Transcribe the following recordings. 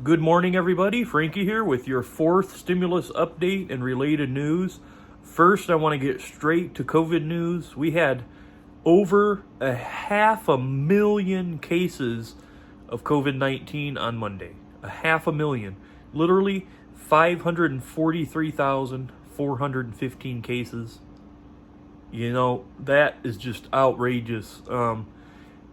Good morning, everybody. Frankie here with your fourth stimulus update and related news. First, I want to get straight to COVID news. We had over 500,000 cases of COVID-19 on Monday. 500,000. Literally 543,415 cases. You know, that is just outrageous.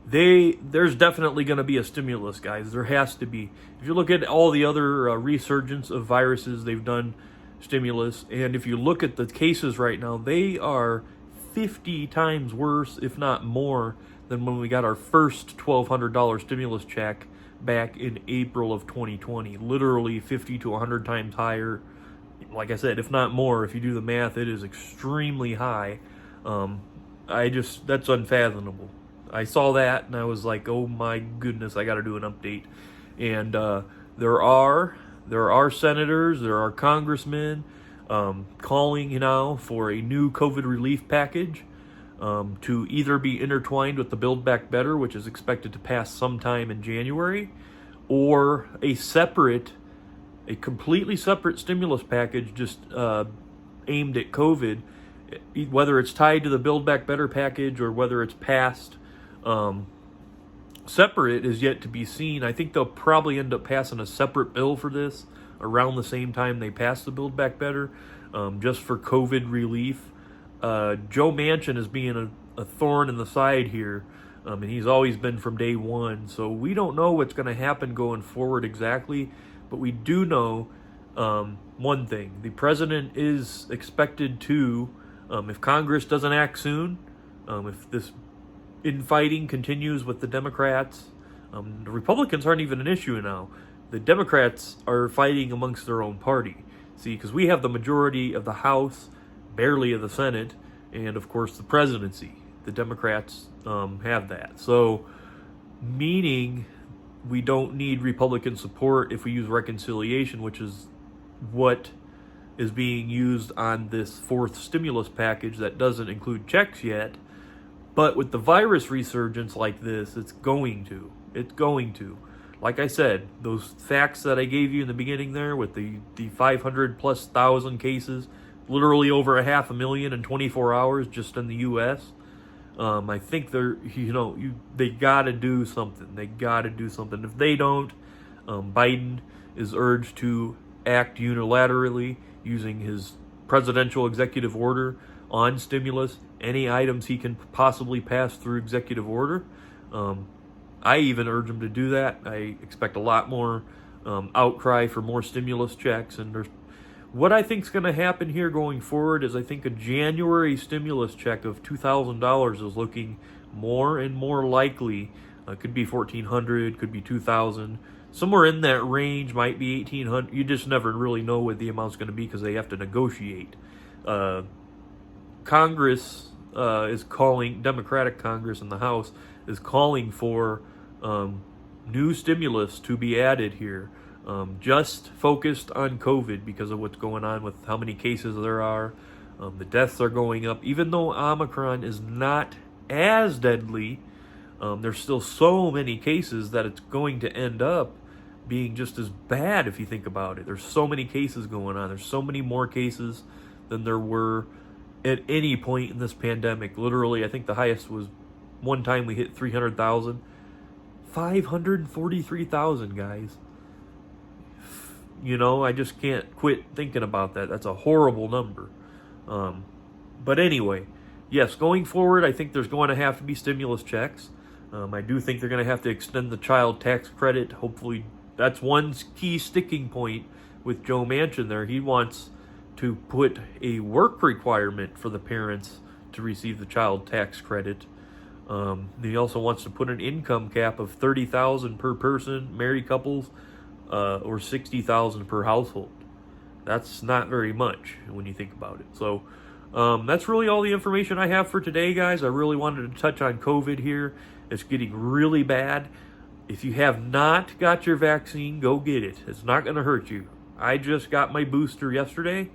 There's definitely going to be a stimulus, guys. There has to be. If you look at all the other resurgence of viruses, they've done stimulus, and if you look at the cases right now, they are 50 times worse, if not more, than when we got our first $1,200 stimulus check back in April of 2020. Literally 50 to 100 times higher. Like I said, if not more, if you do the math, it is extremely high. That's unfathomable. I saw that and I was like, oh my goodness, I got to do an update. And there are senators, there are congressmen calling now for a new COVID relief package to either be intertwined with the Build Back Better, which is expected to pass sometime in January, or a completely separate stimulus package just aimed at COVID, whether it's tied to the Build Back Better package or whether it's passed separate is yet to be seen. I think they'll probably end up passing a separate bill for this around the same time they pass the Build Back Better, just for COVID relief. Joe Manchin is being a thorn in the side here, and he's always been from day one. So we don't know what's going to happen going forward exactly, but we do know one thing. The president is expected to, if Congress doesn't act soon, if this infighting continues with the Democrats. The Republicans aren't even an issue now. The Democrats are fighting amongst their own party. See, because we have the majority of the House, barely of the Senate, and of course the presidency. The Democrats have that. So, meaning we don't need Republican support if we use reconciliation, which is what is being used on this fourth stimulus package that doesn't include checks yet. But with the virus resurgence like this, it's going to. Like I said, those facts that I gave you in the beginning there with the 500 plus thousand cases, literally over 500,000 in 24 hours just in the U.S., I think they got to do something. If they don't, Biden is urged to act unilaterally using his presidential executive order on stimulus, any items he can possibly pass through executive order. I even urge him to do that. I expect a lot more outcry for more stimulus checks. And what I think is going to happen here going forward is I think a January stimulus check of $2,000 is looking more and more likely. Could be $1,400, could be $2,000. Somewhere in that range, might be $1,800. You just never really know what the amount's going to be because they have to negotiate. Congress is calling, Democratic Congress in the House is calling for new stimulus to be added here, just focused on COVID because of what's going on with how many cases there are. The deaths are going up. Even though Omicron is not as deadly, there's still so many cases that it's going to end up being just as bad if you think about it. There's so many cases going on. There's so many more cases than there were at any point in this pandemic. Literally, I think the highest was one time we hit 300,000. 543,000, guys. You know, I just can't quit thinking about that. That's a horrible number. But anyway, yes, going forward, I think there's going to have to be stimulus checks. I do think they're going to have to extend the child tax credit. Hopefully, that's one key sticking point with Joe Manchin there. He wants to put a work requirement for the parents to receive the child tax credit. He also wants to put an income cap of $30,000 per person, married couples, or $60,000 per household. That's not very much when you think about it. So that's really all the information I have for today, guys. I really wanted to touch on COVID here. It's getting really bad. If you have not got your vaccine, go get it. It's not going to hurt you. I just got my booster yesterday.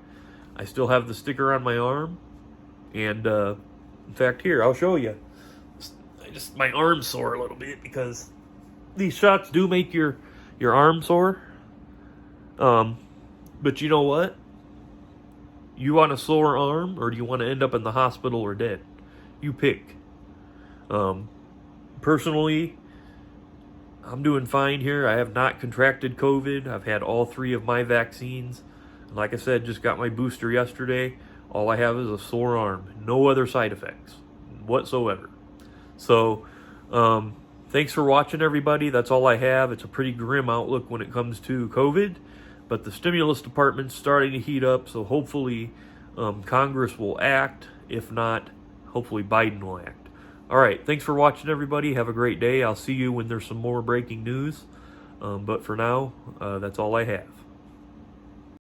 I still have the sticker on my arm. And in fact, here, I'll show you. My arm's sore a little bit because these shots do make your arm sore. But you know what? You want a sore arm, or do you want to end up in the hospital or dead? You pick. Personally, I'm doing fine here. I have not contracted COVID. I've had all 3 of my vaccines. Like I said, just got my booster yesterday. All I have is a sore arm. No other side effects whatsoever. So, thanks for watching, everybody. That's all I have. It's a pretty grim outlook when it comes to COVID, but the stimulus department's starting to heat up, so hopefully Congress will act. If not, hopefully Biden will act. All right, thanks for watching, everybody. Have a great day. I'll see you when there's some more breaking news. But for now, that's all I have.